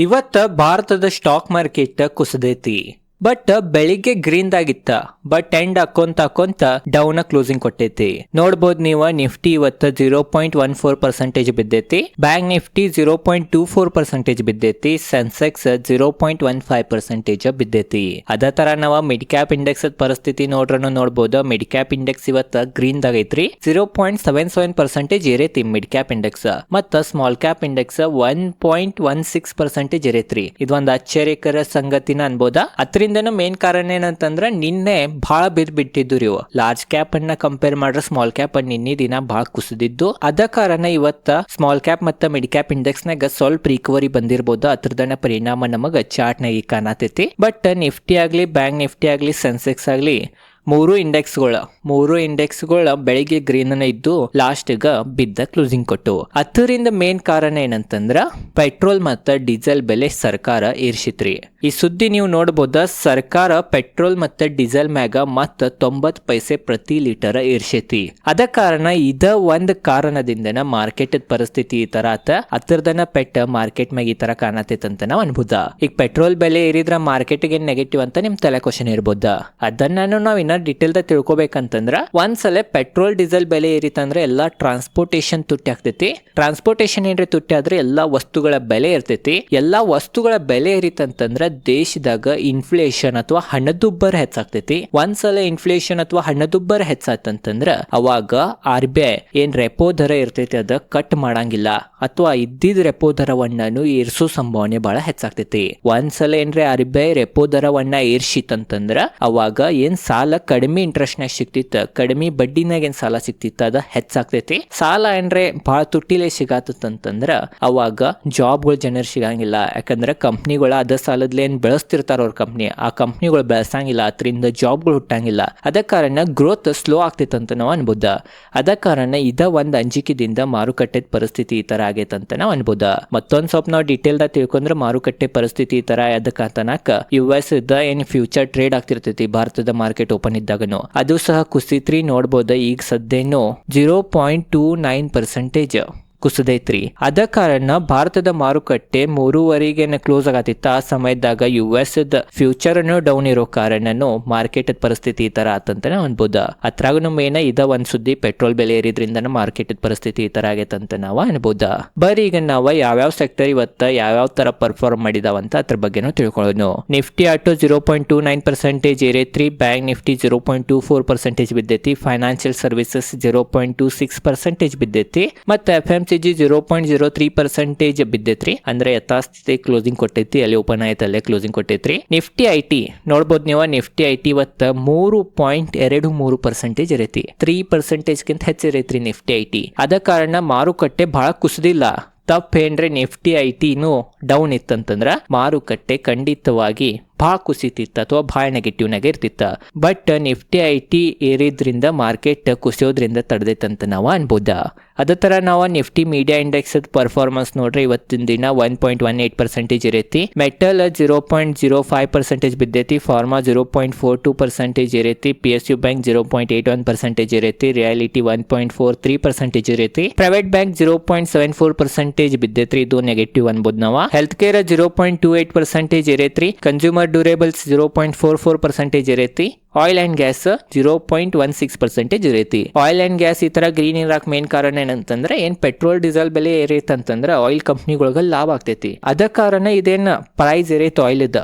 ಇವತ್ತ ಭಾರತದ stock market ಕುಸದೈತಿ. ಬಟ್ ಬೆಳಿಗ್ಗೆ ಗ್ರೀನ್ ದಾಗಿತ್ತ, ಬಟ್ ಎಂಡ್ ಹಾಕೊಂತ ಡೌನ್ ಕ್ಲೋಸಿಂಗ್ ಕೊಟ್ಟೈತಿ. ನೋಡ್ಬೋದು ನೀವು, ನಿಫ್ಟಿ ಇವತ್ತ 0.14% ಬಿದ್ದೈತಿ, ಬ್ಯಾಂಕ್ ನಿಫ್ಟಿ 0.24% ಬಿದ್ದೈತಿ, ಸೆನ್ಸೆಕ್ಸ್ 0.15% ಬಿದ್ದೈತಿ. ಅದೇ ತರ ನಾವು ಮಿಡ್ ಕ್ಯಾಪ್ ಇಂಡೆಕ್ಸ್ ಪರಿಸ್ಥಿತಿ ನೋಡ್ಬೋದು. ಮಿಡ್ ಕ್ಯಾಪ್ ಇಂಡೆಕ್ಸ್ ಇವತ್ತ ಗ್ರೀನ್ ದಾಗ ಐತ್ರಿ, 0.77% ಏರೈತಿ ಮಿಡ್ ಕ್ಯಾಪ್ ಇಂಡೆಕ್ಸ್. ಮತ್ತ ಸ್ಮಾಲ್ ಕ್ಯಾಪ್ ಇಂಡೆಕ್ಸ್ 1.16% ಏರೈತ್ರಿ. ಇದೊಂದು ಆಶ್ಚರ್ಯಕರ ಸಂಗತಿನ ಅನ್ಬೋದಾ. ಮೇನ್ ಕಾರಣ ಏನಂತಂದ್ರ ನಿನ್ನೆ ಬಹಳ ಬಿಟ್ಟಿದ್ದು ಇವು. ಲಾರ್ಜ್ ಕ್ಯಾಪ್ ಅನ್ನ ಕಂಪೇರ್ ಮಾಡ್ರೆ ಸ್ಮಾಲ್ ಕ್ಯಾಪ್ ನಿನ್ನೆ ದಿನ ಬಹಳ ಕುಸಿದಿದ್ದು. ಅದ ಕಾರಣ ಇವತ್ತ ಸ್ಮಾಲ್ ಕ್ಯಾಪ್ ಮತ್ತು ಮಿಡ್ ಕ್ಯಾಪ್ ಇಂಡೆಕ್ಸ್ ನಾಗ ಸ್ವಲ್ಪ ರಿಕವರಿ ಬಂದಿರಬಹುದು. ಅದ್ರದನ್ನ ಪರಿಣಾಮ ನಮಗ ಚಾರ್ಟ್ ನಾಗ ಕಾಣತೈತಿ. ಬಟ್ ನಿಫ್ಟಿ ಆಗ್ಲಿ, ಬ್ಯಾಂಕ್ ನಿಫ್ಟಿ ಆಗ್ಲಿ, ಸೆನ್ಸೆಕ್ಸ್ ಆಗ್ಲಿ, ಮೂರು ಇಂಡೆಕ್ಸ್ಗಳ ಬೆಳಿಗ್ಗೆ ಗ್ರೀನ್ ಅನ್ನ ಇದ್ದು ಲಾಸ್ಟ್ ಗ ಬಿದ್ದ ಕ್ಲೋಸಿಂಗ್ ಕೊಟ್ಟು. ಅದರಿಂದ ಮೇನ್ ಕಾರಣ ಏನಂತಂದ್ರ ಪೆಟ್ರೋಲ್ ಮತ್ತ ಡೀಸೆಲ್ ಬೆಲೆ ಸರ್ಕಾರ ಏರ್ಸಿತ್ರಿ. ಈ ಸುದ್ದಿ ನೀವು ನೋಡಬಹುದ. ಸರ್ಕಾರ ಪೆಟ್ರೋಲ್ ಮತ್ತೆ ಡೀಸೆಲ್ ಮ್ಯಾಗ ಮತ್ತ 90 ಪೈಸೆ ಪ್ರತಿ ಲೀಟರ್ ಏರ್ಸೈತಿ. ಅದ ಕಾರಣ ಇದ ಒಂದ್ ಕಾರಣದಿಂದನ ಮಾರ್ಕೆಟ್ ಪರಿಸ್ಥಿತಿ ಈ ತರ ಆತ. ಅದರದನ್ನ ಮಾರ್ಕೆಟ್ ಮ್ಯಾಗ ಈ ತರ ಕಾಣತೈತ ಅಂತ ನಾವ್ ಅನ್ಬೋದ. ಈಗ ಪೆಟ್ರೋಲ್ ಬೆಲೆ ಏರಿದ್ರ ಮಾರ್ಕೆಟ್ ಗೆ ನೆಗೆಟಿವ್ ಅಂತ ನಿಮ್ ತಲೆ ಕ್ವಶನ್ ಇರ್ಬೋದ. ಅದನ್ನ ನಾವ್ ಇನ್ನ ಡಿಟೇಲ್ ದಾಗ ತಿಳ್ಕೊಬೇಕಂತಂದ್ರ, ಒಂದ್ಸಲ ಪೆಟ್ರೋಲ್ ಡೀಸೆಲ್ ಬೆಲೆ ಏರಿತಂದ್ರೆ ಎಲ್ಲಾ ಟ್ರಾನ್ಸ್ಪೋರ್ಟೇಶನ್ ತುಟ್ಟಿ ಆಗ್ತೈತಿ. ಟ್ರಾನ್ಸ್ಪೋರ್ಟೇಶನ್ ಏನ್ರಿ ತುಟ್ಟಿ ಆದ್ರೆ ಎಲ್ಲಾ ವಸ್ತುಗಳ ಬೆಲೆ ಇರ್ತೈತಿ. ಎಲ್ಲಾ ವಸ್ತುಗಳ ಬೆಲೆ ಏರಿತಂತಂದ್ರ ದೇಶದಾಗ ಇನ್ಫ್ಲೇಷನ್ ಅಥವಾ ಹಣದುಬ್ಬರ ಹೆಚ್ಚಾಗ್ತೈತಿ. ಒಂದ್ಸಲ ಇನ್ಫ್ಲೇಷನ್ ಅಥವಾ ಹಣದುಬ್ಬರ ಹೆಚ್ಚಾತಂತಂದ್ರ ಅವಾಗ RBI ಏನ್ ರೆಪೋ ದರ ಇರ್ತೈತಿ ಅದ ಕಟ್ ಮಾಡಂಗಿಲ್ಲ, ಅಥವಾ ಇದ್ದಿದ್ ರೆಪೋ ದರವನ್ನ ಏರ್ಸೋ ಸಂಭಾವನೆ ಬಹಳ ಹೆಚ್ಚಾಗ್ತೈತಿ. ಒಂದ್ಸಲ ಏನ್ರಿ RBI ರೆಪೋ ದರವನ್ನ ಏರ್ಸಿತಂತಂದ್ರ ಅವಾಗ ಏನ್ ಸಾಲ ಕಡಿಮೆ ಇಂಟ್ರೆಸ್ಟ್ ನಾಗ ಸಿಕ್ತಿತ್ತ, ಕಡಿಮೆ ಬಡ್ಡಿನಾಗ ಏನ್ ಸಾಲ ಸಿಕ್ತಿತ್ತ ಅದ ಹೆಚ್ಚಾಗ್ತೈತಿ. ಸಾಲ ಏನ್ರೆ ಬಹಳ ತುಟ್ಟಿಲೆ ಸಿಗಾತಂತಂದ್ರ ಅವಾಗ ಜಾಬ್ಗಳು ಜನರು ಸಿಗಂಗಿಲ್ಲ. ಯಾಕಂದ್ರೆ ಕಂಪ್ನಿಗಳ ಅದ ಸಾಲದ್ಲೆ ಏನ್ ಬೆಳೆಸ್ತಿರ್ತಾರ ಅವ್ರ ಕಂಪ್ನಿ, ಆ ಕಂಪ್ನಿಗಳು ಬೆಳೆಸಂಗಿಲ್ಲ, ಅದರಿಂದ ಜಾಬ್ಗಳು ಹುಟ್ಟಂಗಿಲ್ಲ. ಅದ ಕಾರಣ ಗ್ರೋತ್ ಸ್ಲೋ ಆಗ್ತೈತಂತ ನಾವು ಅನ್ಬೋದ. ಅದ ಕಾರಣ ಇದ ಒಂದ್ ಅಂಜಿಕೆದಿಂದ ಮಾರುಕಟ್ಟೆ ಪರಿಸ್ಥಿತಿ ಈ ತರ ಆಗೈತಂತ ನಾವ್ ಅನ್ಬೋದ. ಮತ್ತೊಂದ್ ಸ್ವಲ್ಪ ನಾವು ಡಿಟೇಲ್ ದಾಗ ತಿಳ್ಕೊಂಡ್ರೆ ಮಾರುಕಟ್ಟೆ ಪರಿಸ್ಥಿತಿ ಈ ತರ ಅದಕ್ಕಂತನಾಕ US ಏನ್ ಫ್ಯೂಚರ್ ಟ್ರೇಡ್ ಆಗ್ತಿರ್ತೈತಿ ಭಾರತದ ಮಾರ್ಕೆಟ್ ಓಪನ್ ಇದ್ದಾಗನು ಅದು ಸಹ ಕುಸಿತ್ರಿ. ನೋಡ್ಬೋದ ಈಗ ಸದ್ಯನು 0.29% ಕುಸದೈತ್ರಿ. ಅದ ಕಾರಣ ಭಾರತದ ಮಾರುಕಟ್ಟೆ 3:30 ಕ್ಲೋಸ್ ಆಗತ್ತಿತ್ತ. ಆ ಸಮಯದಾಗ US ಫ್ಯೂಚರ್ ಅನ್ನು ಡೌನ್ ಇರೋ ಕಾರಣನು ಮಾರ್ಕೆಟ್ ಪರಿಸ್ಥಿತಿ ಈ ತರ ಆತಂತ ಅನ್ಬೋದ. ಅದ್ರಾಗನು ಮೇನ್ ಇದ ಒಂದ್ ಸುದ್ದಿ, ಪೆಟ್ರೋಲ್ ಬೆಲೆ ಏರಿದ್ರಿಂದ ಮಾರ್ಕೆಟ್ ಪರಿಸ್ಥಿತಿ ಈ ತರ ಆಗೈತಂತ ನಾವು ಅನ್ಬೋದ. ಬರೀ ಈಗ ನಾವು ಯಾವ್ಯಾವ ಸೆಕ್ಟರ್ ಇವತ್ತ ಯಾವ್ಯಾವ ತರ ಪರ್ಫಾರ್ಮ್ ಮಾಡಿದಾವಂತ ಅದ್ರ ಬಗ್ಗೆನೂ ತಿಳ್ಕೊಳ್ಳೋಣ. ನಿಫ್ಟಿ ಆಟೋ 0.29% ಏರೈತ್ರಿ, ಬ್ಯಾಂಕ್ ನಿಫ್ಟಿ 0.24% ಬಿದ್ದೈತಿ, ಫೈನಾನ್ಷಿಯಲ್ ಸರ್ವಿಸಸ್ 0.26% ಬಿದ್ದೈತಿ, ಮತ್ತೆ FMCG 0.03% ಬಿದ್ದೈತ್ರಿ. ಅಂದ್ರೆ ಯಥಾಸ್ಥಿತಿ ಕ್ಲೋಸಿಂಗ್ ಕೊಟ್ಟೈತಿ, ಅಲ್ಲಿ ಓಪನ್ ಆಯ್ತು ಅಲ್ಲೇ ಕ್ಲೋಸಿಂಗ್ ಕೊಟ್ಟೈತ್ರಿ. ನಿಫ್ಟಿ IT ನೋಡ್ಬೋದು ನೀವು, ನಿಫ್ಟಿ IT ಇವತ್ತ 3.23% ಇರೈತಿ, 3% ಗಿಂತ ಹೆಚ್ಚಿರೈತ್ರಿ ನಿಫ್ಟಿ IT. ಅದ ಕಾರಣ ಮಾರುಕಟ್ಟೆ ಬಹಳ ಕುಸಿದಿಲ್ಲ. ತಪ್ಪೇನ್ರೆ ನಿಫ್ಟಿ ITನು ಡೌನ್ ಇತ್ತಂತಂದ್ರ ಮಾರುಕಟ್ಟೆ ಖಂಡಿತವಾಗಿ ಭಾಳ ಕುಸಿತಿತ್ತ ಅಥವಾ ಭಾಳ ನೆಗೆಟಿವ್ ನಾಗ ಇರ್ತಿತ್ತ. ಬಟ್ ನಿಫ್ಟಿ IT ಏರಿದ್ರಿಂದ ಮಾರ್ಕೆಟ್ ಕುಸಿಯೋದ್ರಿಂದ ತಡೆದೈತಂತ ನಾವು ಅನ್ಬೋದ. ಅದೇ ತರ ನಾವು ನಿಫ್ಟಿ ಮೀಡಿಯಾ ಇಂಡೆಕ್ಸ್ ಪರ್ಫಾರ್ಮೆನ್ಸ್ ನೋಡ್ರಿ, ಇವತ್ತಿನ ದಿನ 1.18% ಇರೈತಿ, ಮೆಟಲ್ 0.05% ಬಿದ್ದೈತಿ, ಫಾರ್ಮಾ 0.42% ಇರೈತಿ, PSU ಬ್ಯಾಂಕ್ 0.81% ಇರೈತಿ, ರಿಯಾಲಿಟಿ 1.43% ಇರೈತಿ, ಪ್ರೈವೇಟ್ ಬ್ಯಾಂಕ್ 0.74% ಬಿದ್ದೈತ್ರಿ, ಇದು ನೆಗೆಟಿವ್ ಅನ್ಬೋದು ನಾವು. ಹೆಲ್ತ್ ಕೇರ್ 0.28% ಇರೈತ್ರಿ, ಕನ್ಸ್ಯೂಮರ್ ಡ್ಯೂರೇಬಲ್ಸ್ 0.44% ಇರೈತಿ, ಆಯಿಲ್ ಅಂಡ್ ಗ್ಯಾಸ್ 0.16% ಇರೈತಿ. ಆಯಿಲ್ ಅಂಡ್ ಗ್ಯಾಸ್ ಈ ತರ ಗ್ರೀನ್ ಇರಾಕ್ ಮೇನ್ ಕಾರಣ ಏನಂತಂದ್ರೆ ಏನ್ ಪೆಟ್ರೋಲ್ ಡೀಸೆಲ್ ಬೆಲೆ ಏರೈತಂತಂದ್ರ ಆಯಿಲ್ ಕಂಪ್ನಿಗಳಿಗೆ ಲಾಭ ಆಗ್ತೈತಿ. ಅದ ಕಾರಣ ಇದೇನ್ ಪ್ರೈಸ್ ಏರೈತಿ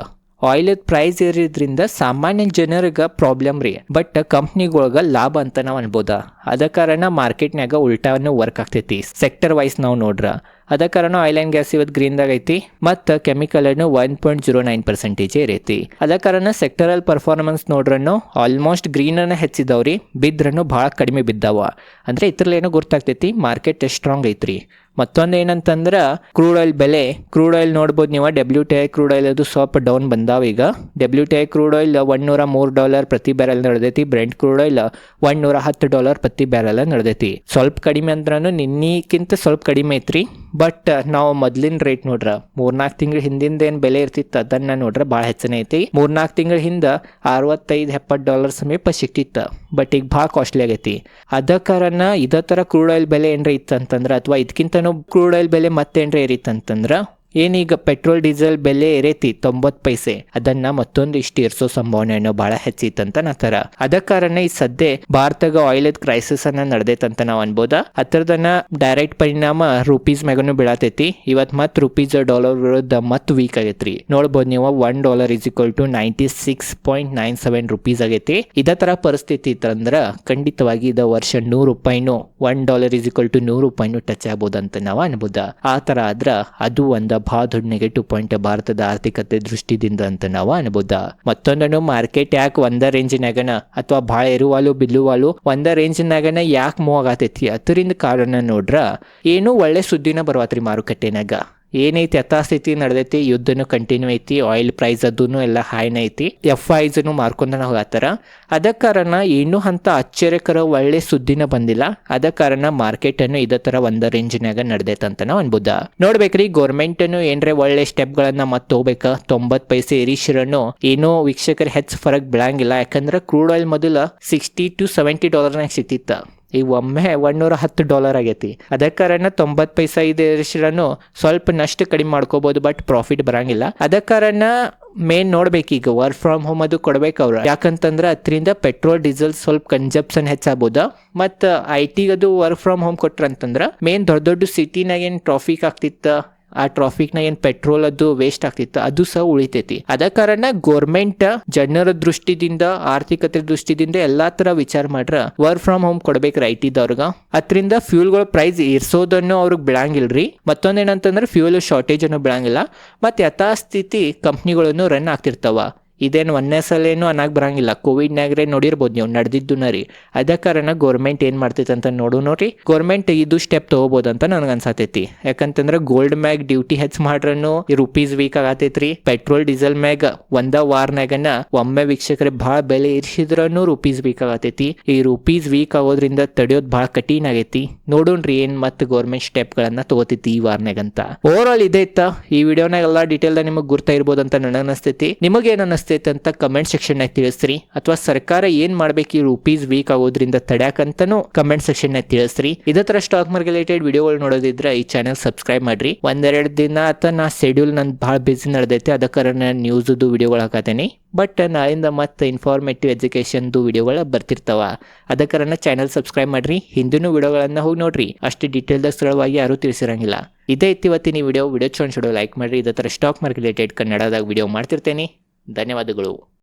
ಆಯಿಲ್ ಪ್ರೈಸ್ ಏರಿದ್ರಿಂದ ಸಾಮಾನ್ಯ ಜನರಿಗೆ ಪ್ರಾಬ್ಲಮ್ ರೀ, ಬಟ್ ಕಂಪ್ನಿಗಳಿಗೆ ಲಾಭ ಅಂತ ನಾವ್ ಅನ್ಬೋದ. ಅದ ಕಾರಣ ಮಾರ್ಕೆಟ್ನಾಗ ಉಲ್ಟಾನು ವರ್ಕ್ ಆಗ್ತೈತಿ ಸೆಕ್ಟರ್ ವೈಸ್ ನಾವು ನೋಡ್ರ. ಅದ ಕಾರಣ ಆಯಿಲ್ ಅಂಡ್ ಗ್ಯಾಸ್ ಇವತ್ತು ಗ್ರೀನ್ ದಾಗ ಐತಿ, ಮತ್ತ ಕೆಮಿಕಲ್ ಅನ್ನು 1.09% ಇರೈತಿ. ಅದ ಕಾರಣ ಸೆಕ್ಟರಲ್ ಪರ್ಫಾರ್ಮೆನ್ಸ್ ನೋಡ್ರನ್ನು ಆಲ್ಮೋಸ್ಟ್ ಗ್ರೀನ್ ಅನ್ನ ಹೆಚ್ಚಿದವ್ರಿ, ಬಿದ್ರನ್ನು ಬಹಳ ಕಡಿಮೆ ಬಿದ್ದಾವ. ಅಂದ್ರೆ ಇದ್ರಲ್ಲಿ ಏನೋ ಗೊತ್ತಾಗ್ತೈತಿ ಮಾರ್ಕೆಟ್ ಸ್ಟ್ರಾಂಗ್ ಐತ್ರಿ. ಮತ್ತೊಂದು ಏನಂತಂದ್ರ ಕ್ರೂಡ್ ಆಯಿಲ್ ನೋಡ್ಬೋದು ನೀವು, WTI ಕ್ರೂಡ್ ಆಯಿಲ್ ಅದು ಸ್ವಲ್ಪ ಡೌನ್ ಬಂದಾವ. ಈಗ WTI ಕ್ರೂಡ್ ಆಯಿಲ್ $103 ಪ್ರತಿ ಬ್ಯಾರಲ್ ನಡೆದೈತಿ, ಬ್ರೆಂಟ್ ಕ್ರೂಡ್ ಆಯಿಲ್ $110 ಪ್ರತಿ ಬ್ಯಾರಲ್ ನಡೆದೈತಿ. ಸ್ವಲ್ಪ ಕಡಿಮೆ ಅಂದ್ರೂ ನಿನ್ನಿಕ್ಕಿಂತ ಸ್ವಲ್ಪ ಕಡಿಮೆ ಐತ್ರಿ. ಬಟ್ ನಾವು ಮೊದ್ಲಿನ ರೇಟ್ ನೋಡ್ರ 3-4 ತಿಂಗಳ ಹಿಂದಿಂದ ಏನ್ ಬೆಲೆ ಇರ್ತಿತ್ತು ಅದನ್ನ ನೋಡ್ರ ಭಾಳ ಹೆಚ್ಚನೆ ಐತಿ. 3-4 ತಿಂಗಳ ಹಿಂದ $65-70 ಸಮೀಪ ಸಿಕ್ತಿತ್ತು, ಬಟ್ ಈಗ ಭಾಳ ಕಾಸ್ಟ್ಲಿ ಆಗೈತಿ. ಅದ ಕಾರಣ ಇದ ತರ ಕ್ರೂಡ್ ಆಯಿಲ್ ಬೆಲೆ ಏನ್ರ ಇತ್ತಂತಂದ್ರ ಅಥವಾ ಇದಕ್ಕಿಂತನೂ ಕ್ರೂಡ್ ಆಯಿಲ್ ಬೆಲೆ ಮತ್ತೇನ್ರ ಏರಿತ್ತಂತಂದ್ರ ಏನೀಗ ಪೆಟ್ರೋಲ್ ಡೀಸೆಲ್ ಬೆಲೆ ಏರೈತಿ 90 ಪೈಸೆ, ಅದನ್ನ ಮತ್ತೊಂದು ಇಷ್ಟು ಏರ್ಸೋ ಸಂಭಾವನೆ ಬಹಳ ಹೆಚ್ಚೈತಂತ ನಾತರ. ಅದ ಕಾರಣ ಈ ಸದ್ಯ ಭಾರತಗ ಆಯಿಲ್ ಕ್ರೈಸಿಸ್ ಅನ್ನ ನಡೆದೈತಂತ ನಾವ್ ಅನ್ಬೋದ. ಅದರದನ್ನ ಡೈರೆಕ್ಟ್ ಪರಿಣಾಮ ರುಪೀಸ್ ಮ್ಯಾಗನು ಬೀಳತೈತಿ. ಇವತ್ ಮತ್ ರುಪೀಸ್ ಡಾಲರ್ ವಿರುದ್ಧ ಮತ್ ವೀಕ್ ಆಗೈತ್ರಿ. ನೋಡ್ಬೋದು ನೀವು $1 = 96.97 ರುಪೀಸ್ ಆಗೈತಿ. ಇದ ತರ ಪರಿಸ್ಥಿತಿ ಇತ್ತಂದ್ರ ಖಂಡಿತವಾಗಿ ಇದ ವರ್ಷ $100 $1 = 100 ರೂಪಾಯಿನೂ ಟಚ್ ಆಗ್ಬೋದಂತ ನಾವ್ ಅನ್ಬೋದ. ಆ ತರ ಆದ್ರ ಅದು ಒಂದ ಬಹಳ ದೊಡ್ಡ ನೆಗೆಟಿವ್ ಪಾಯಿಂಟ್ ಭಾರತದ ಆರ್ಥಿಕತೆ ದೃಷ್ಟಿದಿಂದ ಅಂತ ನಾವ್ ಅನ್ಬೋದ. ಮತ್ತೊಂದನ್ನು ಮಾರ್ಕೆಟ್ ಯಾಕೆ ಒಂದ ರೇಂಜ್ನಾಗನ ಅಥವಾ ಬಹಳ ಇರುವಾಲು ಬಿಲ್ಲುವಾಲು ಒಂದ ರೇಂಜ್ನಾಗನ ಯಾಕೆ ಮೂವ್ ಆಗತೈತಿ ಅದರಿಂದ ಕಾರಣ ನೋಡ್ರ ಏನು ಒಳ್ಳೆ ಸುದ್ದಿನ ಬರ್ವಾತ್ರಿ ಮಾರುಕಟ್ಟೆನಾಗ. ಏನೈತಿ ಯಥಾಸ್ಥಿತಿ ನಡೆದೈತಿ, ಯುದ್ಧನು ಕಂಟಿನ್ಯೂ ಐತಿ, ಆಯಿಲ್ ಪ್ರೈಸ್ ಅದನ್ನು ಎಲ್ಲ ಹೈನ ಐತಿ, FIs ಮಾರ್ಕೊಂಡ ಹೋಗತ್ತಾರ. ಅದ ಕಾರಣ ಇನ್ನೂ ಅಂತ ಆಶ್ಚರ್ಯಕರ ಒಳ್ಳೆ ಸುದ್ದಿನ ಬಂದಿಲ್ಲ. ಅದ ಕಾರಣ ಮಾರ್ಕೆಟ್ ಅನ್ನು ಇದ ತರ ಒಂದ ರೇಂಜ್ನಾಗ ನಡೆದೈತಂತ ನಾವು ಅನ್ಬೋದ. ನೋಡ್ಬೇಕ್ರಿ ಗೌರ್ಮೆಂಟ್ ಅನ್ನು ಏನ್ರೆ ಒಳ್ಳೆ ಸ್ಟೆಪ್ ಗಳನ್ನ ಮತ್ತೆ ತಗೋಬೇಕ. 90 ಪೈಸೆ ಏರಿಸಿರನು ಏನೋ ವೀಕ್ಷಕರು ಹೆಚ್ಚು ಫರಕ್ ಬೀಳಂಗಿಲ್ಲ. ಯಾಕಂದ್ರೆ ಕ್ರೂಡ್ ಆಯಿಲ್ ಮೊದಲ $60 to $70 ಸಿಕ್ತಿತ್ತ, ಈಗ ಒಮ್ಮೆ $110 ಆಗೈತಿ. ಅದ ಕಾರಣ 90 ಪೈಸೆ ಇದೇರಿಸಿರನು ಸ್ವಲ್ಪ ನಷ್ಟ ಕಡಿಮೆ ಮಾಡ್ಕೋಬಹುದು, ಬಟ್ ಪ್ರಾಫಿಟ್ ಬರಂಗಿಲ್ಲ. ಅದ ಕಾರಣ ಮೇನ್ ನೋಡ್ಬೇಕೀಗ ವರ್ಕ್ ಫ್ರಮ್ ಹೋಮ್ ಅದು ಕೊಡ್ಬೇಕು ಅವ್ರು. ಯಾಕಂತಂದ್ರೆ ಅದರಿಂದ ಪೆಟ್ರೋಲ್ ಡೀಸೆಲ್ ಸ್ವಲ್ಪ ಕನ್ಸಂಪ್ಷನ್ ಹೆಚ್ಚಾಗ್ಬೋದ. ಮತ್ತು IT ಅದು ವರ್ಕ್ ಫ್ರಮ್ ಹೋಮ್ ಕೊಟ್ರಂತಂದ್ರ ಮೇನ್ ದೊಡ್ಡ ದೊಡ್ಡ ಸಿಟಿನಾಗ ಏನ್ ಟ್ರಾಫಿಕ್ ಆಗ್ತಿತ್ತ, ಆ ಟ್ರಾಫಿಕ್ನ ಏನ್ ಪೆಟ್ರೋಲ್ ಅದು ವೇಸ್ಟ್ ಆಗ್ತಿತ್ತು ಅದು ಸಹ ಉಳಿತೈತಿ. ಅದ ಕಾರಣ ಗೋರ್ಮೆಂಟ್ ಜನರ ದೃಷ್ಟಿದಿಂದ ಆರ್ಥಿಕತೆ ದೃಷ್ಟಿದಿಂದ ಎಲ್ಲಾ ತರ ವಿಚಾರ ಮಾಡ್ರ ವರ್ಕ್ ಫ್ರಮ್ ಹೋಮ್ ಕೊಡ್ಬೇಕ್ರಿ IT ದವ್ರಗ. ಅದರಿಂದ ಫ್ಯೂಲ್ಗಳ ಪ್ರೈಸ್ ಏರ್ಸೋದನ್ನು ಅವ್ರಿಗೆ ಬಿಡಂಗಿಲ್ರಿ. ಮತ್ತೊಂದೇನಂತಂದ್ರೆ ಫ್ಯೂಲ್ ಶಾರ್ಟೇಜ್ ಅನ್ನು ಬಿಡಂಗಿಲ್ಲ. ಮತ್ತೆ ಯಥಾಸ್ಥಿತಿ ಕಂಪ್ನಿಗಳನ್ನು ರನ್ ಆಗ್ತಿರ್ತಾವ. ಇದೇನು ಒಂದೇ ಸಲ ಏನು ಅನ್ನಕ್ ಬರಂಗಿಲ್ಲ. ಕೋವಿಡ್ನಾಗ್ರೆ ನೋಡಿರ್ಬೋದು ನೀವು ನಡೆದಿದ್ದು ರೀ. ಅದ ಕಾರಣ ಗೌರ್ಮೆಂಟ್ ಏನ್ ಮಾಡ್ತೈತೆ ಅಂತ ನೋಡ್ರಿ. ಗೌರ್ಮೆಂಟ್ ಇದು ಸ್ಟೆಪ್ ತಗೋಬಹುದು ಅಂತ ನನಗೆ ಅನ್ಸತೈತಿ. ಯಾಕಂತಂದ್ರೆ ಗೋಲ್ಡ್ ಮ್ಯಾಗ್ ಡ್ಯೂಟಿ ಹೆಚ್ಚು ಮಾಡ್ರನು ರುಪೀಸ್ ವೀಕ್ ಆಗತೈತ್ರಿ. ಪೆಟ್ರೋಲ್ ಡೀಸೆಲ್ ಮ್ಯಾಗ ಒಂದ ವಾರನಾಗನ ಒಮ್ಮೆ ವೀಕ್ಷಕರೇ ಬಹಳ ಬೆಲೆ ಇರಿಸಿದ್ರನು ರುಪೀಸ್ ವೀಕ್ ಆಗತೈತಿ. ಈ ರುಪೀಸ್ ವೀಕ್ ಆಗೋದ್ರಿಂದ ತಡೆಯೋದು ಬಹಳ ಕಠಿಣ ಆಗೈತಿ. ನೋಡೋಣ್ರಿ ಏನ್ ಮತ್ತೆ ಗೌರ್ಮೆಂಟ್ ಸ್ಟೆಪ್ ಗಳನ್ನ ತಗೋತೈತಿ ಈ ವಾರನಾಗಂತ. ಓವರ್ ಆಲ್ ಇದೈತ ಈ ವಿಡಿಯೋನಾಗ ಎಲ್ಲಾ ಡೀಟೇಲ್ ನಿಮಗೆ ಗುರ್ತಾ ಇರ್ಬೋದು ಅಂತ ನನಗೆ ಅನಿಸ್ತೈತಿ. ನಿಮಗೆ ಏನ್ ಅಂತ ಕಮೆಂಟ್ ಸೆಕ್ಷನ್ ನಾಗ ತಿಳಿಸ್ರಿ. ಅಥವಾ ಸರ್ಕಾರ ಏನ್ ಮಾಡ್ಬೇಕು ಈ ರುಪೀಸ್ ವೀಕ್ ಆಗೋದ್ರಿಂದ ತಡ್ಯಾಕಂತನೂ ಕಮೆಂಟ್ ಸೆಕ್ಷನ್ ನಾಗ ತಿಳಿಸ್ರಿ. ಇದೇ ತರ ಸ್ಟಾಕ್ ಮಾರ್ಕೆಟ್ ರಿಲೇಟೆಡ್ ವಿಡಿಯೋಗಳು ನೋಡೋದಿದ್ರೆ ಈ ಚಾನಲ್ ಸಬ್ಸ್ಕ್ರೈಬ್ ಮಾಡ್ರಿ. ಒಂದೆರಡು ದಿನ ಅಥವಾ ನಾ ಶೆಡ್ಯೂಲ್ ನನ್ ಬಹಳ ಬಿಸಿ ನಡೆದೈತೆ, ಅದ ಕಾರಣ ನ್ಯೂಸ್ ವಿಡಿಯೋಗಳು ಹಾಕತೇನೆ. ಬಟ್ ನಾಳಿಂದ ಮತ್ತೆ ಇನ್ಫಾರ್ಮೇಟಿವ್ ಎಜುಕೇಶನ್ದು ವಿಡಿಯೋಗಳ ಬರ್ತಿರ್ತಾವ. ಅದ ಕಾರಣ ಚಾನಲ್ ಸಬ್ಸ್ಕ್ರೈಬ್ ಮಾಡ್ರಿ. ಹಿಂದಿನ ವಿಡಿಯೋಗಳನ್ನ ಹೋಗಿ ನೋಡ್ರಿ. ಅಷ್ಟು ಡೀಟೇಲ್ದಾಗ ಸರಳವಾಗಿ ಯಾರು ತಿಳಿಸಿರಂಗಿಲ್ಲ. ಇದೇ ಇತ್ತು ಇವತ್ತಿನ ವಿಡಿಯೋ ಚೊಂಡ್ಸೋಡು ಲೈಕ್ ಮಾಡ್ರಿ. ಇದೇ ತರ ಸ್ಟಾಕ್ ಮಾರ್ಕೆಟ್ ರಿಲೇಟೆಡ್ ಕನ್ನಡದಾಗ ವಿಡಿಯೋ ಮಾಡ್ತಿರ್ತೇನೆ. ಧನ್ಯವಾದಗಳು.